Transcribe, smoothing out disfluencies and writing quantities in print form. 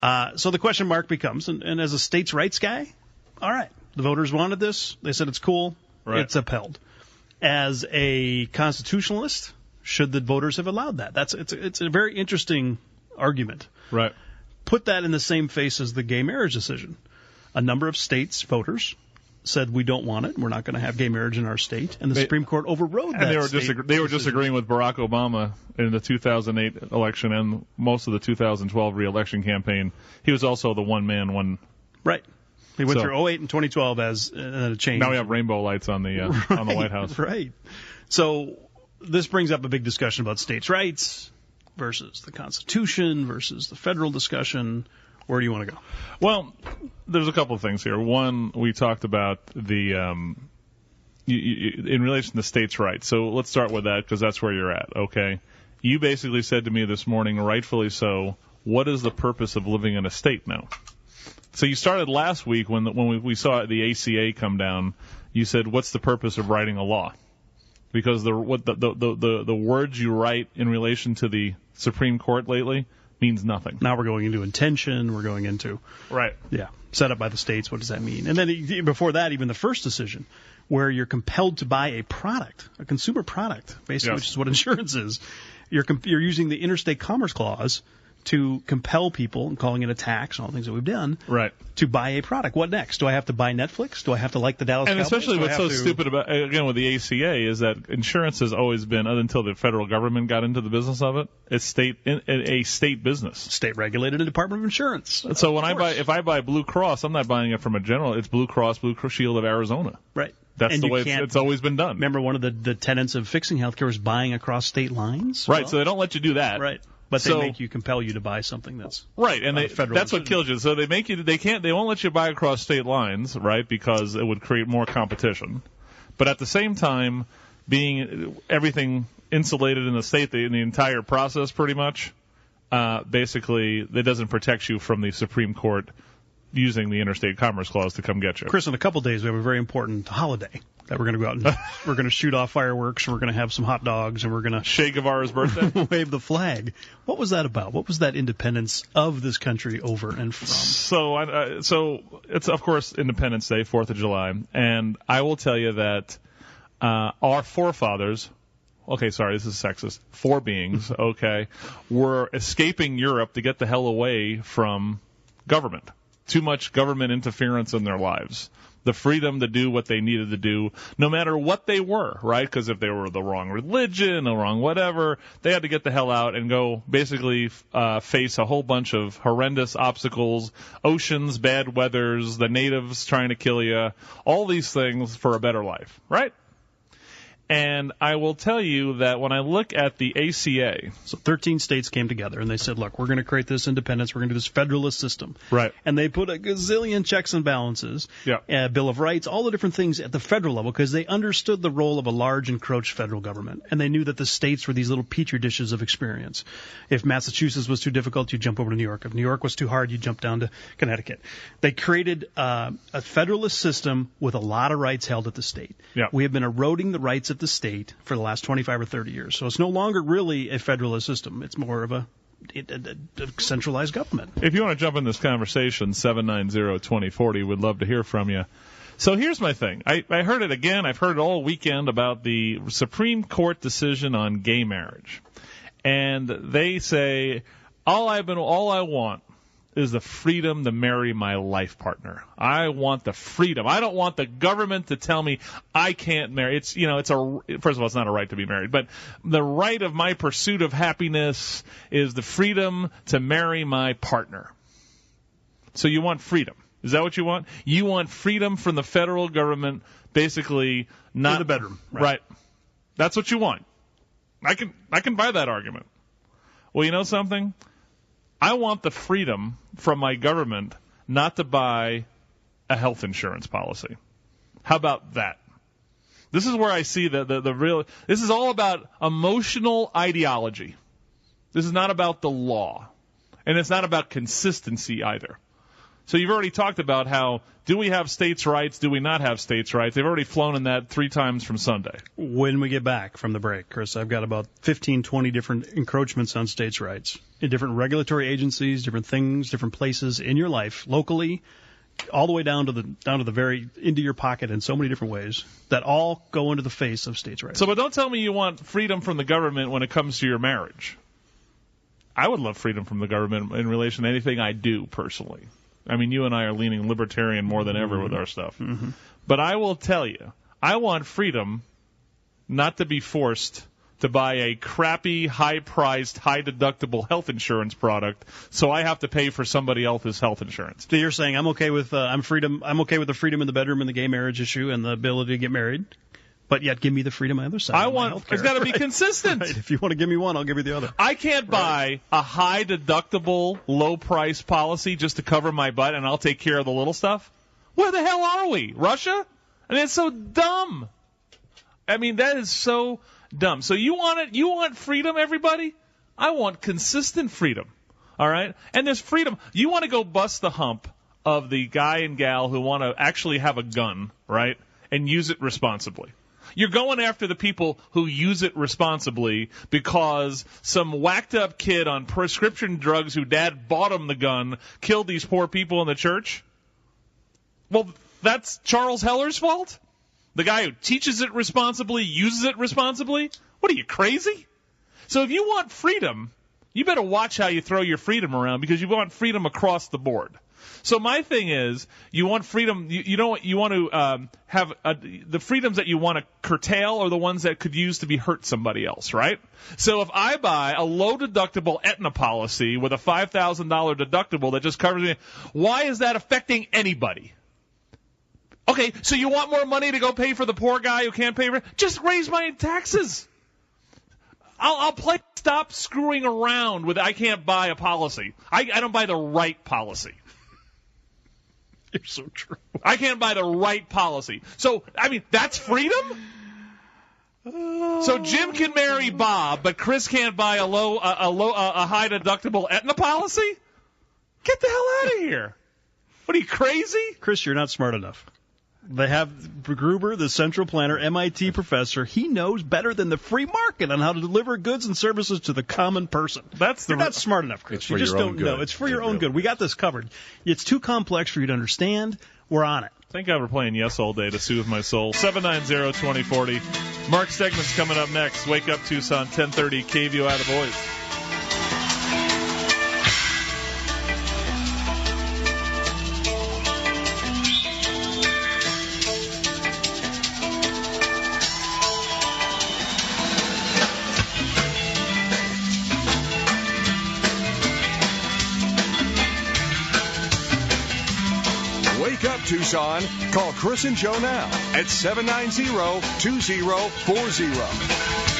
So the question mark becomes, and as a states' rights guy, all right, the voters wanted this. They said it's cool. Right. It's upheld. As a constitutionalist, should the voters have allowed that? It's a very interesting argument. Right. Put that in the same face as the gay marriage decision. A number of states' voters said we don't want it. We're not going to have gay marriage in our state, and the Supreme Court overrode that. And they were disagreeing with Barack Obama in the 2008 election and most of the 2012 re-election campaign. He was also the one man, one. Right. He went through 2008 and 2012 as a change. Now we have rainbow lights on the on the White House. Right. So this brings up a big discussion about states' rights versus the Constitution versus the federal discussion. Where do you want to go? Well, there's a couple of things here. One, we talked about the in relation to states' rights. So let's start with that because that's where you're at. Okay. You basically said to me this morning, rightfully so, what is the purpose of living in a state now? So you started last week when we saw the ACA come down. You said, what's the purpose of writing a law? Because the words you write in relation to the Supreme Court lately means nothing. Now we're going into intention. We're going into set up by the states. What does that mean? And then before that, even the first decision, where you're compelled to buy a product, a consumer product, basically, which is what insurance is. You're using the Interstate Commerce Clause to compel people, and calling it a tax and all the things that we've done, to buy a product. What next? Do I have to buy Netflix? Do I have to like the Dallas Cowboys? And especially what's so stupid about, again, with the ACA is that insurance has always been, until the federal government got into the business of it, it's a state business. State regulated, a Department of Insurance. So if I buy Blue Cross, I'm not buying it from a general. It's Blue Cross Blue Shield of Arizona. Right. That's the way it's always been done. Remember, one of the tenets of fixing healthware is buying across state lines? Right, so they don't let you do that. Right. But they compel you to buy something that's right, and that's what kills you. So they won't let you buy across state lines, right, because it would create more competition. But at the same time, being everything insulated in the state, in the entire process, pretty much, basically, that doesn't protect you from the Supreme Court using the Interstate Commerce Clause to come get you. Chris, in a couple days, we have a very important holiday that we're going to go out and we're going to shoot off fireworks, and we're going to have some hot dogs, and we're going to Che Guevara's birthday, wave the flag. What was that about? What was that independence of this country over and from? So it's of course Independence Day, 4th of July, and I will tell you that our forefathers. Okay, sorry, this is sexist. Four beings, okay, were escaping Europe to get the hell away from government. Too much government interference in their lives. The freedom to do what they needed to do, no matter what they were, right? Because if they were the wrong religion, the wrong whatever, they had to get the hell out and go basically face a whole bunch of horrendous obstacles, oceans, bad weathers, the natives trying to kill you, all these things for a better life, right? And I will tell you that when I look at the ACA... So 13 states came together, and they said, look, we're going to create this independence, we're going to do this federalist system. Right. And they put a gazillion checks and balances, Bill of Rights, all the different things at the federal level, because they understood the role of a large encroached federal government. And they knew that the states were these little petri dishes of experience. If Massachusetts was too difficult, you'd jump over to New York. If New York was too hard, you'd jump down to Connecticut. They created a federalist system with a lot of rights held at the state. Yeah. We have been eroding the rights at the state for the last 25 or 30 years. So it's no longer really a federalist system. It's more of a centralized government. If you want to jump in this conversation, 790-2040, we'd love to hear from you. So here's my thing. I heard it again. I've heard it all weekend about the Supreme Court decision on gay marriage. And they say, all I want is the freedom to marry my life partner. I want the freedom. I don't want the government to tell me I can't marry. First of all, it's not a right to be married, but the right of my pursuit of happiness is the freedom to marry my partner. So you want freedom. Is that what you want? You want freedom from the federal government, basically not in the bedroom. Right. That's what you want. I can buy that argument. Well, you know something? I want the freedom from my government not to buy a health insurance policy. How about that? This is where I see the real... This is all about emotional ideology. This is not about the law. And it's not about consistency either. So you've already talked about how, do we have states' rights, do we not have states' rights? They've already flown in that 3 times from Sunday. When we get back from the break, Chris, I've got about 15, 20 different encroachments on states' rights in different regulatory agencies, different things, different places in your life, locally, all the way down to the very into your pocket in so many different ways that all go into the face of states' rights. So, but don't tell me you want freedom from the government when it comes to your marriage. I would love freedom from the government in relation to anything I do personally. I mean, you and I are leaning libertarian more than ever with our stuff. Mm-hmm. But I will tell you, I want freedom not to be forced to buy a crappy, high-priced, high-deductible health insurance product, so I have to pay for somebody else's health insurance. So you're saying I'm okay with I'm okay with the freedom in the bedroom and the gay marriage issue and the ability to get married, but yet give me the freedom on the other side. It's got to be consistent. Right. If you want to give me one, I'll give you the other. I can't buy a high-deductible, low-price policy just to cover my butt, and I'll take care of the little stuff. Where the hell are we? Russia? I mean, it's so dumb. I mean, that is so dumb. So you want it? You want freedom, everybody? I want consistent freedom. All right? And there's freedom. You want to go bust the hump of the guy and gal who want to actually have a gun, right, and use it responsibly. You're going after the people who use it responsibly because some whacked-up kid on prescription drugs who dad bought him the gun killed these poor people in the church? Well, that's Charles Heller's fault? The guy who teaches it responsibly, uses it responsibly? What are you, crazy? So if you want freedom, you better watch how you throw your freedom around because you want freedom across the board. So my thing is, you want freedom, you want to have the freedoms that you want to curtail are the ones that could use to be hurt somebody else, right? So if I buy a low-deductible Aetna policy with a $5,000 deductible that just covers me, why is that affecting anybody? Okay, so you want more money to go pay for the poor guy who can't pay for it? Just raise my taxes. I'll play. Stop screwing around with I can't buy a policy. I don't buy the right policy. You're so true. I can't buy the right policy. So, I mean, that's freedom? So Jim can marry Bob, but Chris can't buy a high deductible Aetna policy? Get the hell out of here. What are you, crazy? Chris, you're not smart enough. They have Gruber, the central planner, MIT professor. He knows better than the free market on how to deliver goods and services to the common person. You're not smart enough, Chris. You just don't know. It's for your own good. We got this covered. It's too complex for you to understand. We're on it. Thank God we're playing Yes all day to soothe my soul. 790-2040. Mark Stegman's coming up next. Wake Up Tucson, 1030, KVO out of Boys. Tucson. Call Chris and Joe now at 790-2040.